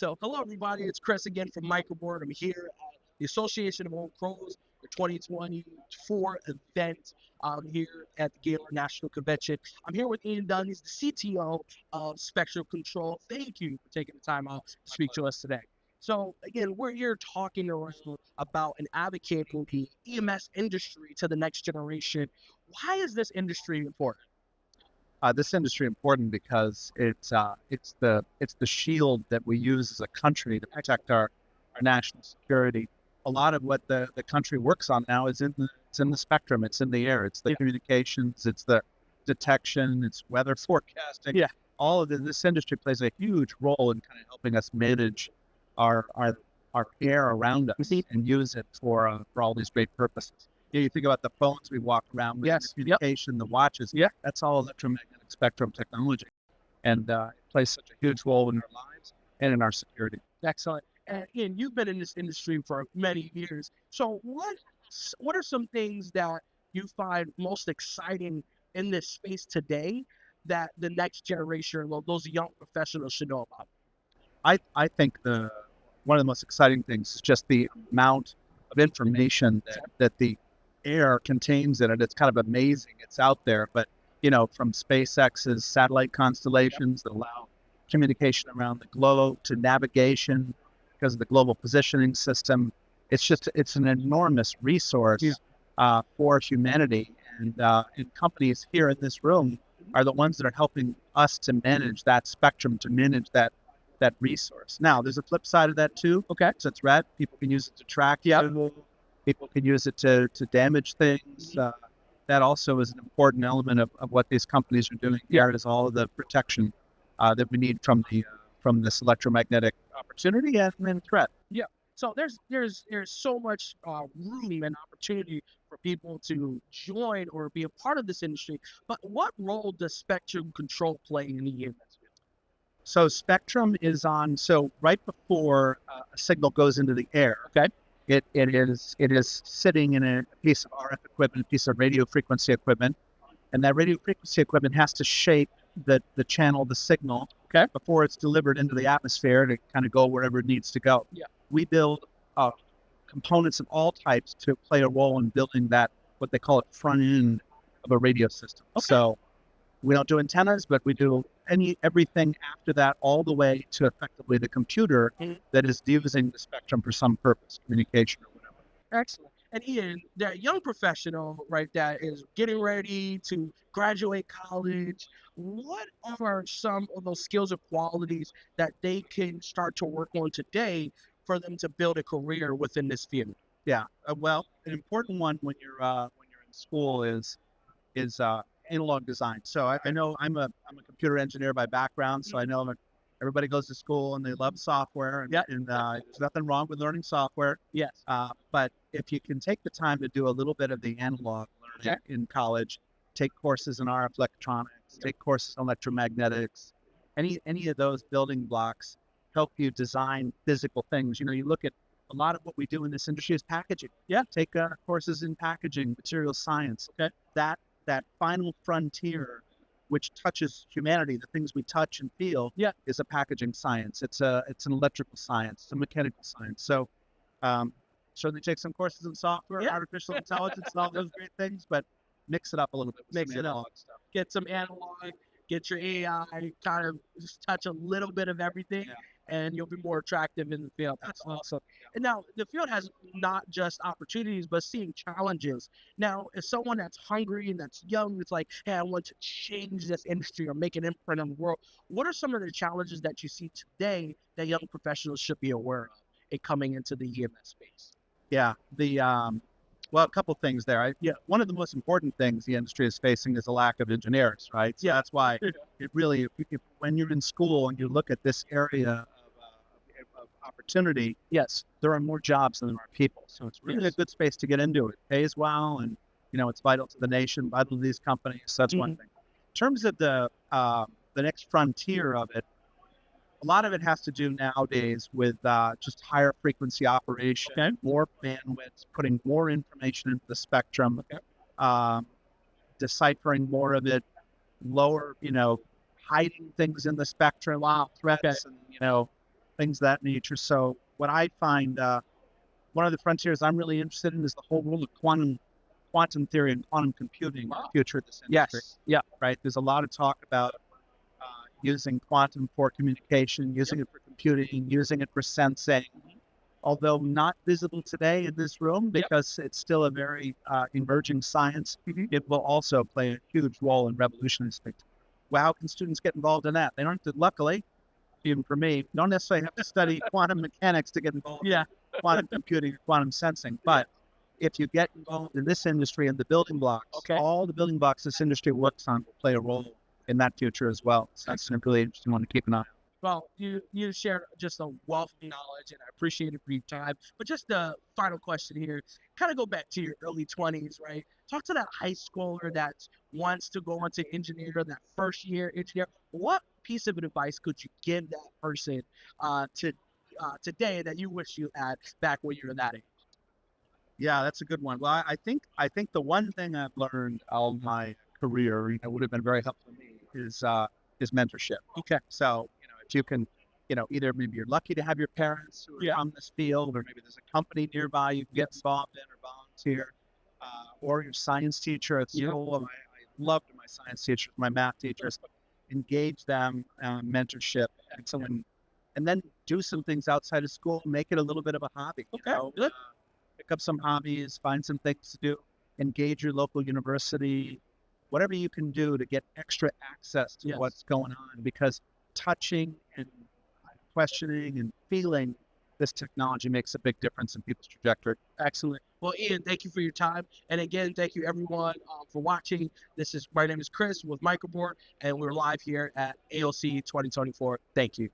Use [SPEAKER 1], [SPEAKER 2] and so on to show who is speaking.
[SPEAKER 1] So, hello everybody, it's Chris again from Microboard. I'm here at the Association of Old Pros, the 2024 event here at the Gaylor National Convention. I'm here with Ian Dunn, he's the CTO of Spectrum Control. Thank you for taking the time out to speak to us today. So, again, we're here talking about and advocating the EMS industry to the next generation. Why is this industry important?
[SPEAKER 2] This industry important because it's the shield that we use as a country to protect our national security. A lot of what the country works on now is in the spectrum. It's in the air. It's the communications. It's the detection. It's weather forecasting.
[SPEAKER 1] Yeah.
[SPEAKER 2] All of this industry plays a huge role in kind of helping us manage our air around us and use it for all these great purposes. You think about the phones we walk around with, the communication, the watches.
[SPEAKER 1] Yeah.
[SPEAKER 2] That's all electromagnetic spectrum technology. And it plays such a huge role in our lives and in our security.
[SPEAKER 1] Excellent. And Ian, you've been in this industry for many years. So what are some things that you find most exciting in this space today that the next generation, or those young professionals, should know about?
[SPEAKER 2] I think one of the most exciting things is just the amount of information that the air contains in it. It's kind of amazing. It's out there, but from SpaceX's satellite constellations that allow communication around the globe to navigation because of the global positioning system, it's an enormous resource for humanity. And companies here in this room are the ones that are helping us to manage that spectrum, to manage that resource. Now, there's a flip side of that too.
[SPEAKER 1] Okay.
[SPEAKER 2] So it's red. People can use it to track you. People can use it to damage things. That also is an important element of what these companies are doing here, is all of the protection that we need from this electromagnetic opportunity and threat.
[SPEAKER 1] Yeah. So there's so much room and opportunity for people to join or be a part of this industry. But what role does Spectrum Control play in the EMS?
[SPEAKER 2] So Spectrum is on. So right before a signal goes into the air, it is sitting in a piece of RF equipment, a piece of radio frequency equipment, and that radio frequency equipment has to shape the channel, the signal, before it's delivered into the atmosphere to kind of go wherever it needs to go.
[SPEAKER 1] Yeah.
[SPEAKER 2] We build components of all types to play a role in building that, what they call it, front end of a radio system.
[SPEAKER 1] Okay.
[SPEAKER 2] So we don't do antennas, but we do everything after that, all the way to effectively the computer that is using the spectrum for some purpose, communication or whatever.
[SPEAKER 1] Excellent. And Ian, that young professional, right, that is getting ready to graduate college, what are some of those skills or qualities that they can start to work on today for them to build a career within this field?
[SPEAKER 2] Yeah. Well, an important one when you're in school is analog design. So I know I'm a computer engineer by background, so I know everybody goes to school and they love software, and there's nothing wrong with learning software.
[SPEAKER 1] Yes.
[SPEAKER 2] But if you can take the time to do a little bit of the analog learning in college, take courses in RF electronics, take courses in electromagnetics, any of those building blocks help you design physical things. You look at a lot of what we do in this industry is packaging. Yeah. Take courses in packaging, material science. Okay. That final frontier, which touches humanity, the things we touch and feel, is a packaging science. It's an electrical science, it's a mechanical science. So certainly take some courses in software, artificial intelligence, and all those great things, but mix it up a little bit.
[SPEAKER 1] Mix it up. Stuff. Get some analog, get your AI, kind of just touch a little bit of everything. Yeah. And you'll be more attractive in the field. That's awesome. And now the field has not just opportunities, but seeing challenges. Now, as someone that's hungry and that's young, it's like, hey, I want to change this industry or make an imprint on the world. What are some of the challenges that you see today that young professionals should be aware of in coming into the EMS space?
[SPEAKER 2] Yeah, well, a couple of things there. One of the most important things the industry is facing is a lack of engineers, right? So that's why it really, when you're in school and you look at this area of opportunity, there are more jobs than there are people. So it's really a good space to get into. It pays well, and it's vital to the nation, vital to these companies. So that's one thing. In terms of the next frontier of it, a lot of it has to do nowadays with just higher frequency operation, more bandwidth, putting more information into the spectrum, deciphering more of it, lower, hiding things in the spectrum, threats, and things of that nature. So what I find, one of the frontiers I'm really interested in is the whole role of quantum theory and quantum computing in the future of this industry.
[SPEAKER 1] Yes. Yeah.
[SPEAKER 2] Right? There's a lot of talk about using quantum for communication, using it for computing, using it for sensing, although not visible today in this room because it's still a very emerging science. It will also play a huge role in revolutionary space. Well, how can students get involved in that? They don't have to, luckily, even for me, don't necessarily have to study quantum mechanics to get involved in quantum computing, quantum sensing. But if you get involved in this industry and the building blocks, all the building blocks this industry works on will play a role in that future as well. So that's a really interesting one to keep an eye on.
[SPEAKER 1] Well, you shared just a wealth of knowledge, and I appreciate it for your time. But just a final question here, kind of go back to your early 20s, right? Talk to that high schooler that wants to go into engineer, that first year engineer. What piece of advice could you give that person today that you wish you had back when you were that age?
[SPEAKER 2] Yeah, that's a good one. Well, I think the one thing I've learned all my career would have been very helpful to me is mentorship.
[SPEAKER 1] Okay.
[SPEAKER 2] So if you can, either maybe you're lucky to have your parents who are from this field, or maybe there's a company nearby you can get involved in or volunteer, or your science teacher at school. I loved my science teachers, my math teachers. Engage them, mentorship, and then do some things outside of school. Make it a little bit of a hobby.
[SPEAKER 1] Good.
[SPEAKER 2] Pick up some hobbies, find some things to do, engage your local university, whatever you can do to get extra access to what's going on, because touching and questioning and feeling this technology makes a big difference in people's trajectory.
[SPEAKER 1] Excellent. Well, Ian, thank you for your time. And again, thank you everyone for watching. My name is Chris with Microboard, and we're live here at AOC 2024. Thank you.